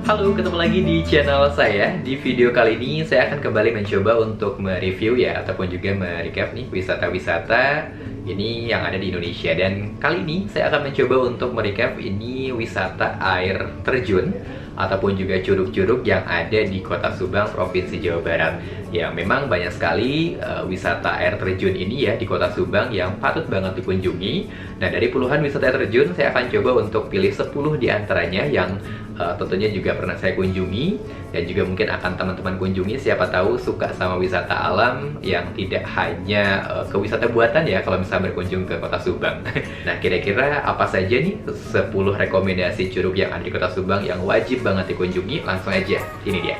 Halo, ketemu lagi di channel saya. Di video kali ini saya akan kembali mencoba untuk mereview ya, ataupun juga merecap nih wisata-wisata ini yang ada di Indonesia. Dan kali ini saya akan mencoba untuk merecap ini wisata air terjun ataupun juga curug-curug yang ada di Kota Subang, Provinsi Jawa Barat. Ya, memang banyak sekali wisata air terjun ini ya di Kota Subang yang patut banget dikunjungi. Nah, dari puluhan wisata air terjun, saya akan coba untuk pilih 10 di antaranya yang tentunya juga pernah saya kunjungi dan juga mungkin akan teman-teman kunjungi. Siapa tahu suka sama wisata alam yang tidak hanya ke wisata buatan ya kalau misalnya berkunjung ke Kota Subang. Nah, kira-kira apa saja nih 10 rekomendasi curug yang ada di Kota Subang yang wajib banget dikunjungi? Langsung aja, ini dia.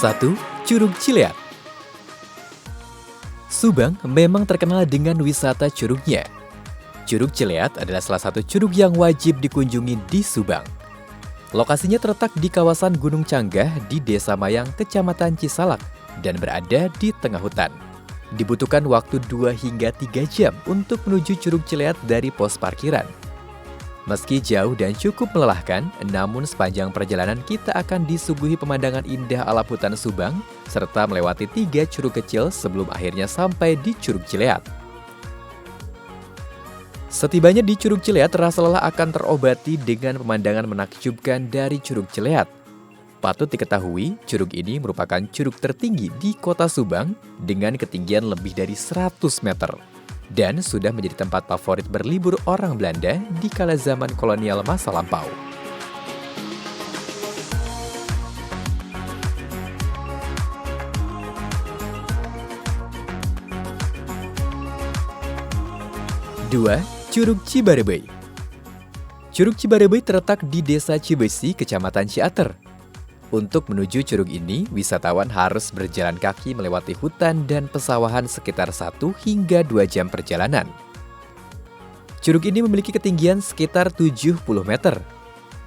Satu, Curug Cileat. Subang memang terkenal dengan wisata curugnya. Curug Cileat adalah salah satu curug yang wajib dikunjungi di Subang. Lokasinya terletak di kawasan Gunung Canggah di Desa Mayang, Kecamatan Cisalak, dan berada di tengah hutan. Dibutuhkan waktu 2 hingga 3 jam untuk menuju Curug Cileat dari pos parkiran. Meski jauh dan cukup melelahkan, namun sepanjang perjalanan kita akan disuguhi pemandangan indah alam hutan Subang, serta melewati 3 curug kecil sebelum akhirnya sampai di Curug Cileat. Setibanya di Curug Cileat, rasa lelah akan terobati dengan pemandangan menakjubkan dari Curug Cileat. Patut diketahui, curug ini merupakan curug tertinggi di Kota Subang dengan ketinggian lebih dari 100 meter. Dan sudah menjadi tempat favorit berlibur orang Belanda di kala zaman kolonial masa lampau. Dua, Curug Cibarebei. Curug Cibarebei terletak di Desa Cibesi, Kecamatan Ciater. Untuk menuju curug ini, wisatawan harus berjalan kaki melewati hutan dan pesawahan sekitar 1 hingga 2 jam perjalanan. Curug ini memiliki ketinggian sekitar 70 meter.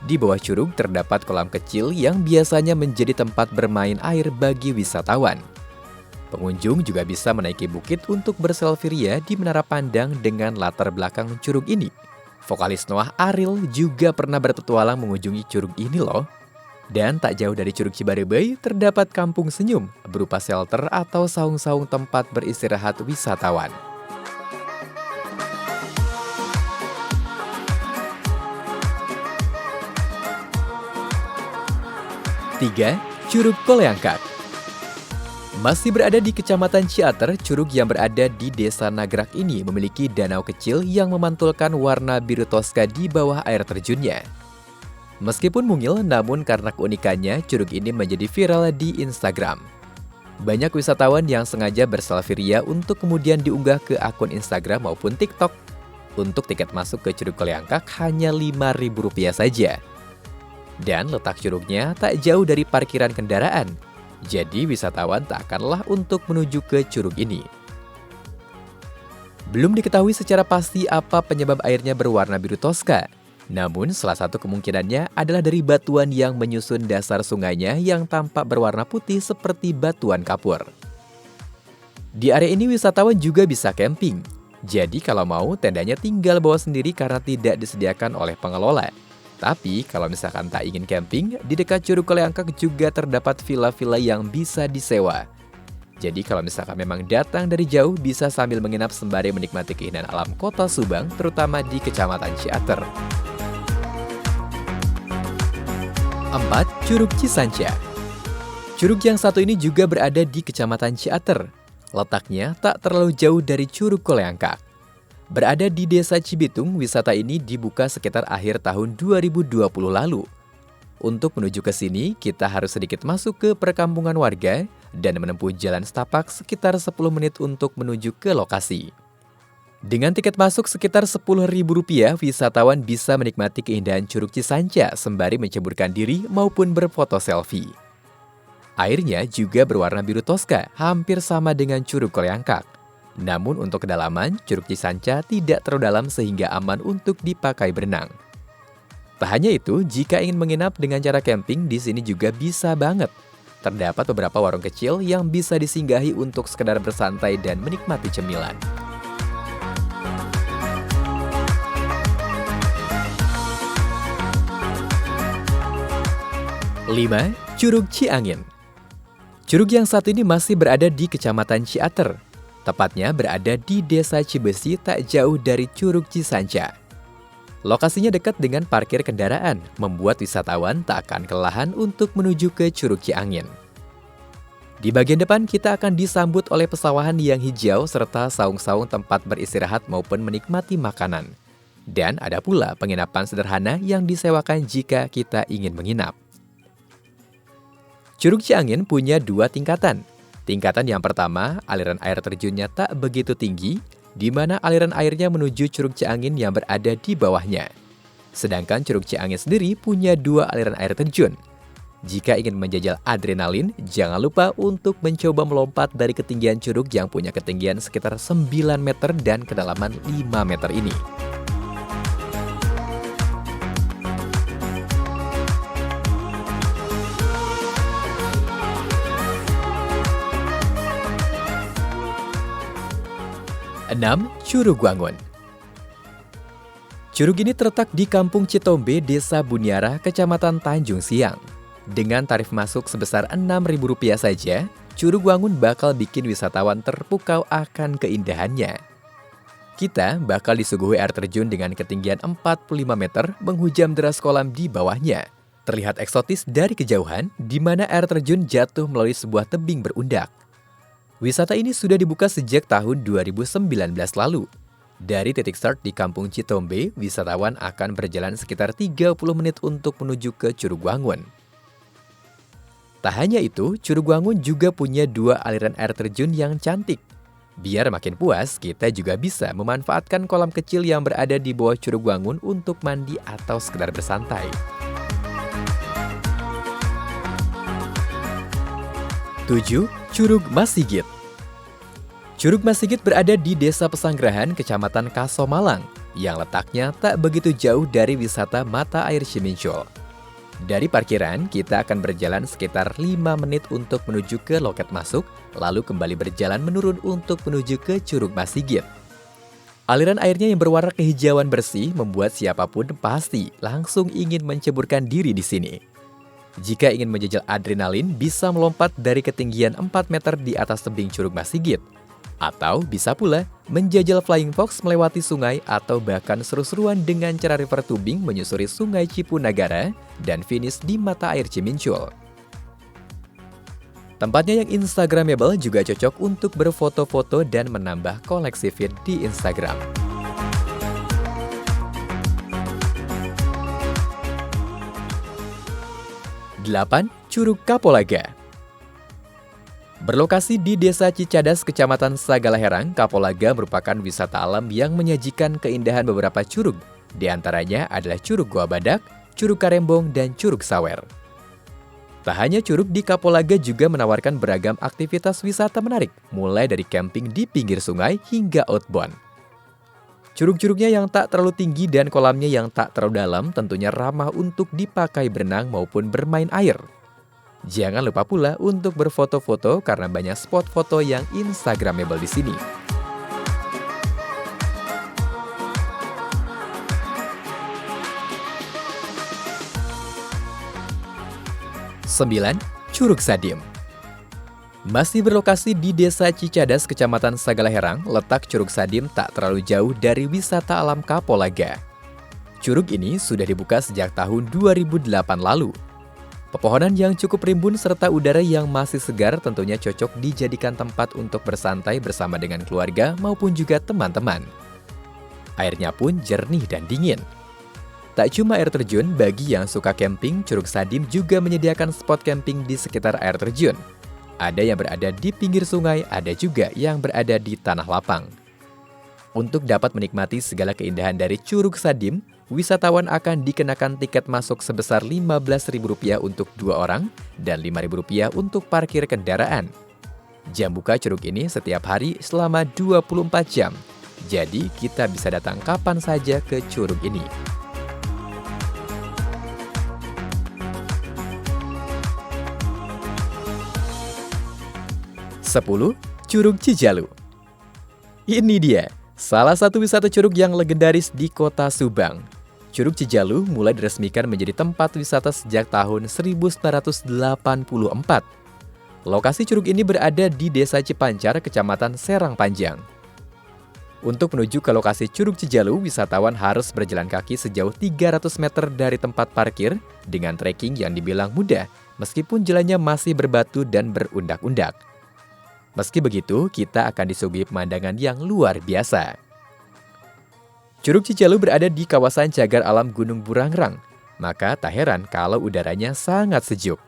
Di bawah curug terdapat kolam kecil yang biasanya menjadi tempat bermain air bagi wisatawan. Pengunjung juga bisa menaiki bukit untuk berselfie ria di menara pandang dengan latar belakang curug ini. Vokalis Noah Ariel juga pernah berpetualang mengunjungi curug ini loh. Dan tak jauh dari Curug Cibarebei terdapat Kampung Senyum berupa shelter atau saung-saung tempat beristirahat wisatawan. Tiga, Curug Koleangkak. Masih berada di Kecamatan Ciater, curug yang berada di Desa Nagrak ini memiliki danau kecil yang memantulkan warna biru toska di bawah air terjunnya. Meskipun mungil, namun karena keunikannya, curug ini menjadi viral di Instagram. Banyak wisatawan yang sengaja berselfie ria untuk kemudian diunggah ke akun Instagram maupun TikTok. Untuk tiket masuk ke Curug Koleangkak hanya Rp5.000 saja. Dan letak curugnya tak jauh dari parkiran kendaraan. Jadi wisatawan tak akan lelah untuk menuju ke curug ini. Belum diketahui secara pasti apa penyebab airnya berwarna biru toska. Namun, salah satu kemungkinannya adalah dari batuan yang menyusun dasar sungainya yang tampak berwarna putih seperti batuan kapur. Di area ini wisatawan juga bisa camping. Jadi kalau mau, tendanya tinggal bawa sendiri karena tidak disediakan oleh pengelola. Tapi kalau misalkan tak ingin camping, di dekat Curug Koleangkak juga terdapat villa-villa yang bisa disewa. Jadi kalau misalkan memang datang dari jauh, bisa sambil menginap sembari menikmati keindahan alam Kota Subang, terutama di Kecamatan Ciater. 4. Curug Cisanca. Curug yang satu ini juga berada di Kecamatan Ciater. Letaknya tak terlalu jauh dari Curug Koleangkak. Berada di Desa Cibitung, wisata ini dibuka sekitar akhir tahun 2020 lalu. Untuk menuju ke sini, kita harus sedikit masuk ke perkampungan warga dan menempuh jalan setapak sekitar 10 menit untuk menuju ke lokasi. Dengan tiket masuk sekitar Rp10.000, wisatawan bisa menikmati keindahan Curug Cisanca sembari menceburkan diri maupun berfoto selfie. Airnya juga berwarna biru toska, hampir sama dengan Curug Koleangkak. Namun untuk kedalaman, Curug Cisanca tidak terlalu dalam sehingga aman untuk dipakai berenang. Tak hanya itu, jika ingin menginap dengan cara camping, di sini juga bisa banget. terdapat beberapa warung kecil yang bisa disinggahi untuk sekedar bersantai dan menikmati cemilan. 5. Curug Ciangin. Curug yang satu ini masih berada di Kecamatan Ciater. Tepatnya berada di Desa Cibesi tak jauh dari Curug Cisanca. Lokasinya dekat dengan parkir kendaraan, membuat wisatawan tak akan kelelahan untuk menuju ke Curug Ciangin. Di bagian depan kita akan disambut oleh pesawahan yang hijau serta saung-saung tempat beristirahat maupun menikmati makanan. Dan ada pula penginapan sederhana yang disewakan jika kita ingin menginap. Curug Ciangin punya 2 tingkatan. Tingkatan yang pertama, aliran air terjunnya tak begitu tinggi, di mana aliran airnya menuju Curug Ciangin yang berada di bawahnya. Sedangkan Curug Ciangin sendiri punya 2 aliran air terjun. Jika ingin menjajal adrenalin, jangan lupa untuk mencoba melompat dari ketinggian curug yang punya ketinggian sekitar 9 meter dan kedalaman 5 meter ini. Enam, Curug Wangun. Curug ini terletak di Kampung Citombe, Desa Buniara, Kecamatan Tanjung Siang. Dengan tarif masuk sebesar Rp6.000 saja, Curug Wangun bakal bikin wisatawan terpukau akan keindahannya. Kita bakal disuguhi air terjun dengan ketinggian 45 meter menghujam deras kolam di bawahnya. Terlihat eksotis dari kejauhan, di mana air terjun jatuh melalui sebuah tebing berundak. Wisata ini sudah dibuka sejak tahun 2019 lalu. Dari titik start di Kampung Citombe, wisatawan akan berjalan sekitar 30 menit untuk menuju ke Curug Wangun. Tak hanya itu, Curug Wangun juga punya 2 aliran air terjun yang cantik. Biar makin puas, kita juga bisa memanfaatkan kolam kecil yang berada di bawah Curug Wangun untuk mandi atau sekedar bersantai. 7. Curug Masigit. Curug Masigit berada di Desa Pesanggerahan, Kecamatan Kasomalang, yang letaknya tak begitu jauh dari wisata mata air Cimincul. Dari parkiran, kita akan berjalan sekitar 5 menit untuk menuju ke loket masuk, lalu kembali berjalan menurun untuk menuju ke Curug Masigit. Aliran airnya yang berwarna kehijauan bersih membuat siapapun pasti langsung ingin menceburkan diri di sini. Jika ingin menjajal adrenalin, bisa melompat dari ketinggian 4 meter di atas tebing Curug Masigit. Atau bisa pula menjajal flying fox melewati sungai atau bahkan seru-seruan dengan cara river tubing menyusuri sungai Cipunagara dan finish di mata air Cimincul. Tempatnya yang instagramable juga cocok untuk berfoto-foto dan menambah koleksi feed di Instagram. 8. Curug Kapolaga. Berlokasi di Desa Cicadas, Kecamatan Sagalaherang, Kapolaga merupakan wisata alam yang menyajikan keindahan beberapa curug. Di antaranya adalah Curug Gua Badak, Curug Karembong, dan Curug Sawer. Tak hanya curug, di Kapolaga juga menawarkan beragam aktivitas wisata menarik, mulai dari camping di pinggir sungai hingga outbound. Curug-curugnya yang tak terlalu tinggi dan kolamnya yang tak terlalu dalam tentunya ramah untuk dipakai berenang maupun bermain air. Jangan lupa pula untuk berfoto-foto karena banyak spot foto yang instagramable di sini. Sembilan, Curug Sadim. Masih berlokasi di Desa Cicadas, Kecamatan Sagalaherang, letak Curug Sadim tak terlalu jauh dari wisata alam Kapolaga. Curug ini sudah dibuka sejak tahun 2008 lalu. Pepohonan yang cukup rimbun serta udara yang masih segar tentunya cocok dijadikan tempat untuk bersantai bersama dengan keluarga maupun juga teman-teman. Airnya pun jernih dan dingin. Tak cuma air terjun, bagi yang suka camping, Curug Sadim juga menyediakan spot camping di sekitar air terjun. Ada yang berada di pinggir sungai, ada juga yang berada di tanah lapang. Untuk dapat menikmati segala keindahan dari Curug Sadim, wisatawan akan dikenakan tiket masuk sebesar Rp15.000 untuk 2 orang dan Rp5.000 untuk parkir kendaraan. Jam buka curug ini setiap hari selama 24 jam. Jadi kita bisa datang kapan saja ke curug ini. 10. Curug Cijalu. Ini dia, salah satu wisata curug yang legendaris di kota Subang. Curug Cijalu mulai diresmikan menjadi tempat wisata sejak tahun 1984. Lokasi curug ini berada di Desa Cipancar, Kecamatan Serang Panjang. Untuk menuju ke lokasi Curug Cijalu, wisatawan harus berjalan kaki sejauh 300 meter dari tempat parkir dengan trekking yang dibilang mudah, meskipun jalannya masih berbatu dan berundak-undak. Meski begitu, kita akan disuguhi pemandangan yang luar biasa. Curug Cijalu berada di kawasan cagar alam Gunung Burangrang, maka tak heran kalau udaranya sangat sejuk.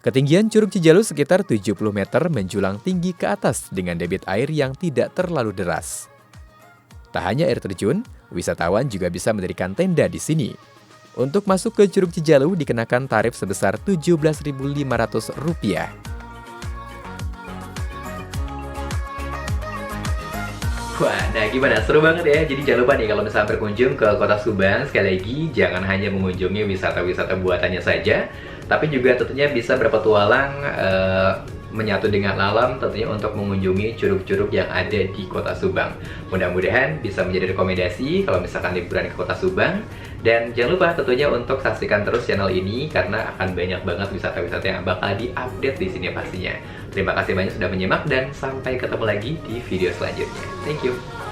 Ketinggian Curug Cijalu sekitar 70 meter menjulang tinggi ke atas dengan debit air yang tidak terlalu deras. Tak hanya air terjun, wisatawan juga bisa mendirikan tenda di sini. Untuk masuk ke Curug Cijalu dikenakan tarif sebesar Rp17.500. Wah, nah gimana? Seru banget ya. Jadi jangan lupa nih kalau misalnya berkunjung ke Kota Subang, sekali lagi jangan hanya mengunjungi wisata-wisata buatannya saja, tapi juga tentunya bisa berpetualang menyatu dengan alam, tentunya untuk mengunjungi curug-curug yang ada di Kota Subang. Mudah-mudahan bisa menjadi rekomendasi kalau misalkan liburan ke Kota Subang. Dan jangan lupa tentunya untuk saksikan terus channel ini karena akan banyak banget wisata-wisata yang bakal diupdate di sini pastinya. Terima kasih banyak sudah menyimak dan sampai ketemu lagi di video selanjutnya. Thank you.